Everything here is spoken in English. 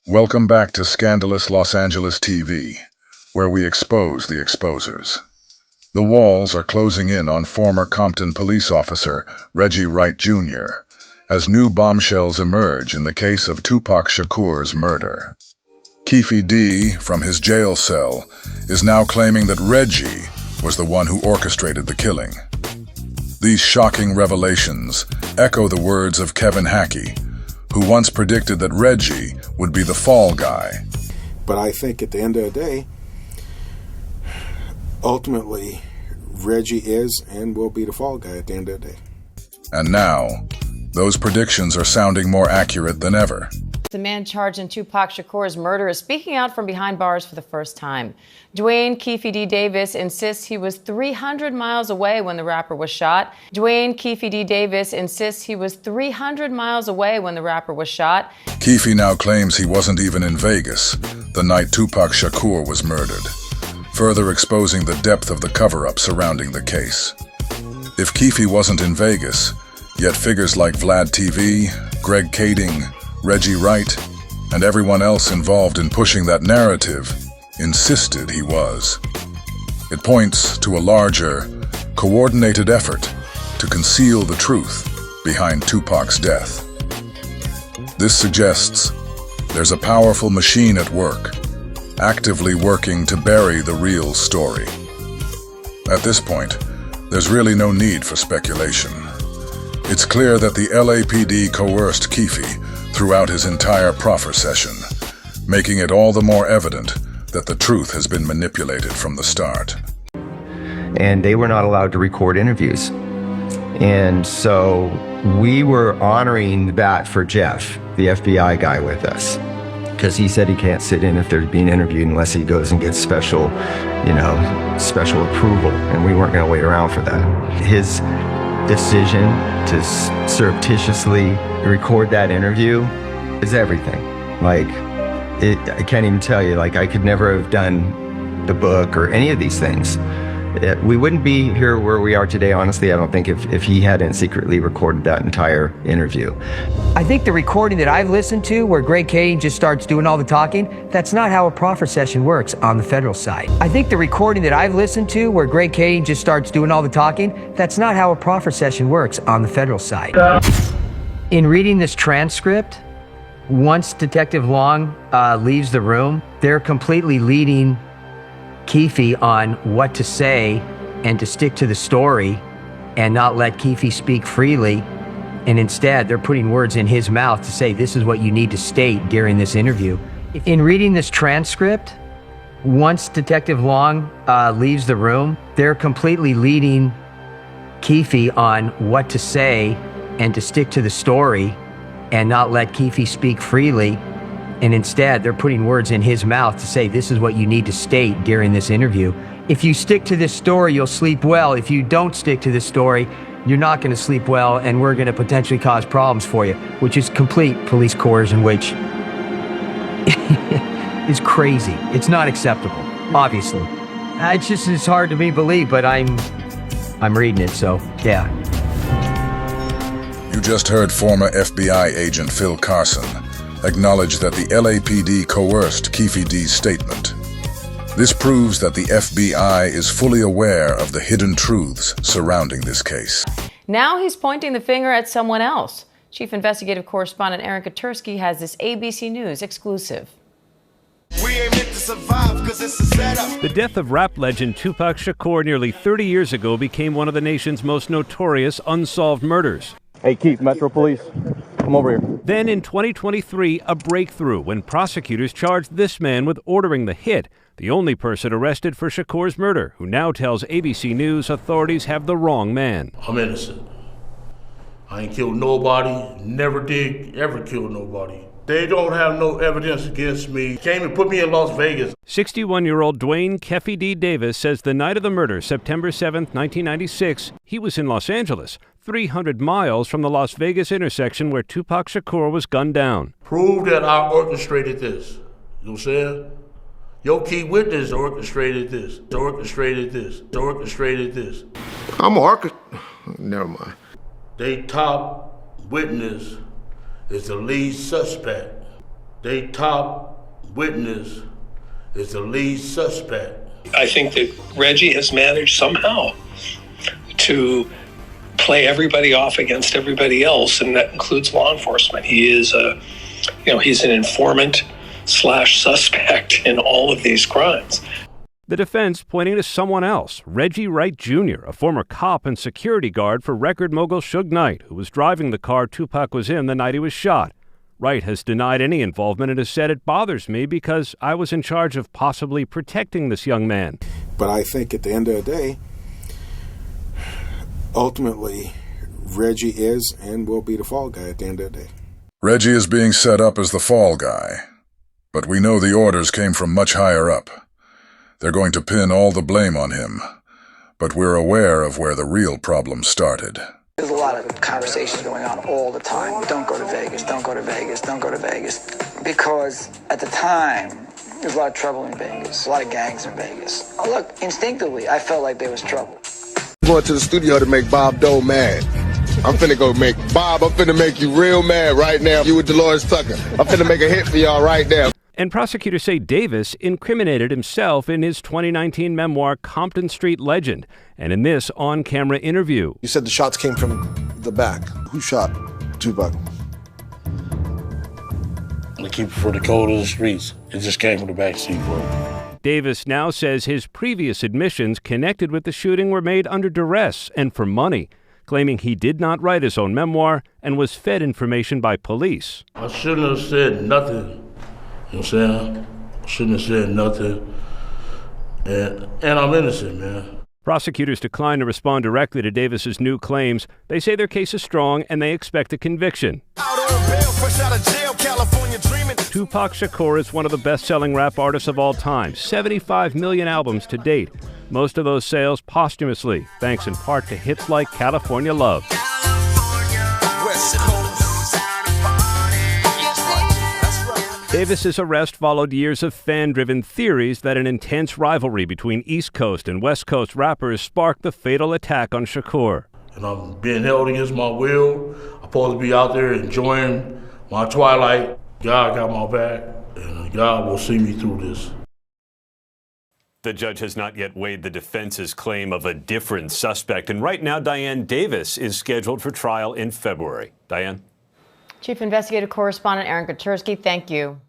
Welcome back to Scandalous Los Angeles TV, where we expose the exposers. The walls are closing in on former Compton police officer Reggie Wright Jr. as new bombshells emerge in the case of Tupac Shakur's murder. Keefe D, from his jail cell, is now claiming that Reggie was the one who orchestrated the killing. These shocking revelations echo the words of Kevin Hackey, who once predicted that Reggie would be the fall guy. But I think at the end of the day, ultimately, Reggie is and will be the fall guy at the end of the day. And now, those predictions are sounding more accurate than ever. The man charged in Tupac Shakur's murder is speaking out from behind bars for the first time. Dwayne Keefe D. Davis insists he was 300 miles away when the rapper was shot. Keefe now claims he wasn't even in Vegas the night Tupac Shakur was murdered, further exposing the depth of the cover-up surrounding the case. If Keefe wasn't in Vegas, yet figures like Vlad TV, Greg Kading, Reggie Wright, and everyone else involved in pushing that narrative insisted he was. It points to a larger, coordinated effort to conceal the truth behind Tupac's death. This suggests there's a powerful machine at work, actively working to bury the real story. At this point, there's really no need for speculation. It's clear that the LAPD coerced Keefe throughout his entire proffer session, making it all the more evident that the truth has been manipulated from the start. And they were not allowed to record interviews. And so we were honoring that for Jeff, the FBI guy with us, because he said he can't sit in if they're being interviewed unless he goes and gets special approval, and we weren't going to wait around for that. His decision to surreptitiously record that interview is everything. I can't even tell you, I could never have done the book or any of these things. We wouldn't be here where we are today, honestly, I don't think, if he hadn't secretly recorded that entire interview. I think the recording that I've listened to where Greg Kading just starts doing all the talking, that's not how a proffer session works on the federal side. I think the recording that I've listened to where Greg Kading just starts doing all the talking, that's not how a proffer session works on the federal side. In reading this transcript, once Detective Long leaves the room, they're completely leading Keefe on what to say and to stick to the story and not let Keefe speak freely. And instead, they're putting words in his mouth to say, this is what you need to state during this interview. In reading this transcript, once Detective Long leaves the room, they're completely leading Keefe on what to say and to stick to the story and not let Keefe speak freely. And instead, they're putting words in his mouth to say, this is what you need to state during this interview. If you stick to this story, you'll sleep well. If you don't stick to this story, you're not going to sleep well, and we're going to potentially cause problems for you, which is complete police coercion, which is crazy. It's not acceptable, obviously. It's hard to be believed, but I'm reading it, so yeah. You just heard former FBI agent Phil Carson acknowledge that the LAPD coerced Keefe D's statement. This proves that the FBI is fully aware of the hidden truths surrounding this case. Now he's pointing the finger at someone else. Chief Investigative Correspondent Aaron Katursky has this ABC News exclusive. We ain't meant to survive 'cause it's a setup. The death of rap legend Tupac Shakur nearly 30 years ago became one of the nation's most notorious unsolved murders. Hey, Keith, Metro Police, come over here. Then in 2023, a breakthrough when prosecutors charged this man with ordering the hit, the only person arrested for Shakur's murder, who now tells ABC News authorities have the wrong man. I'm innocent. I ain't killed nobody, never did ever kill nobody. They don't have no evidence against me. Came and put me in Las Vegas. 61-year-old Dwayne Keefe D. Davis says the night of the murder, September 7th, 1996, he was in Los Angeles, 300 miles from the Las Vegas intersection where Tupac Shakur was gunned down. Prove that I orchestrated this. You know what I'm saying? Your key witness orchestrated this. Never mind. They top witness is the lead suspect. They top witness is the lead suspect. I think that Reggie has managed somehow to play everybody off against everybody else, and that includes law enforcement. He is he's an informant / suspect in all of these crimes. The defense pointing to someone else, Reggie Wright Jr., a former cop and security guard for record mogul Suge Knight, who was driving the car Tupac was in the night he was shot. Wright has denied any involvement and has said, "It bothers me because I was in charge of possibly protecting this young man." But I think at the end of the day, ultimately, Reggie is and will be the fall guy at the end of the day. Reggie is being set up as the fall guy, but we know the orders came from much higher up. They're going to pin all the blame on him, but we're aware of where the real problem started. There's a lot of conversations going on all the time. Don't go to Vegas, don't go to Vegas, don't go to Vegas. Because at the time, there's a lot of trouble in Vegas, a lot of gangs in Vegas. Oh, look, instinctively, I felt like there was trouble. I'm going to the studio to make Bob Dole mad. I'm finna go make Bob, I'm finna make you real mad right now. You with Dolores Tucker. I'm finna make a hit for y'all right now. And prosecutors say Davis incriminated himself in his 2019 memoir, Compton Street Legend, and in this on-camera interview. You said the shots came from the back. Who shot Tupac? The keeper for the code of the streets. It just came from the backseat, bro. Davis now says his previous admissions connected with the shooting were made under duress and for money, claiming he did not write his own memoir and was fed information by police. I shouldn't have said nothing. You know what I'm saying? I shouldn't have said nothing. And I'm innocent, man. Prosecutors declined to respond directly to Davis's new claims. They say their case is strong and they expect a conviction. Tupac Shakur is one of the best-selling rap artists of all time, 75 million albums to date. Most of those sales posthumously, thanks in part to hits like California Love. Davis's arrest followed years of fan-driven theories that an intense rivalry between East Coast and West Coast rappers sparked the fatal attack on Shakur. And I'm being held against my will. I'm supposed to be out there enjoying my twilight. God got my back, and God will see me through this. The judge has not yet weighed the defense's claim of a different suspect. And right now, Diane Davis is scheduled for trial in February. Diane? Chief Investigative Correspondent Aaron Katersky, thank you.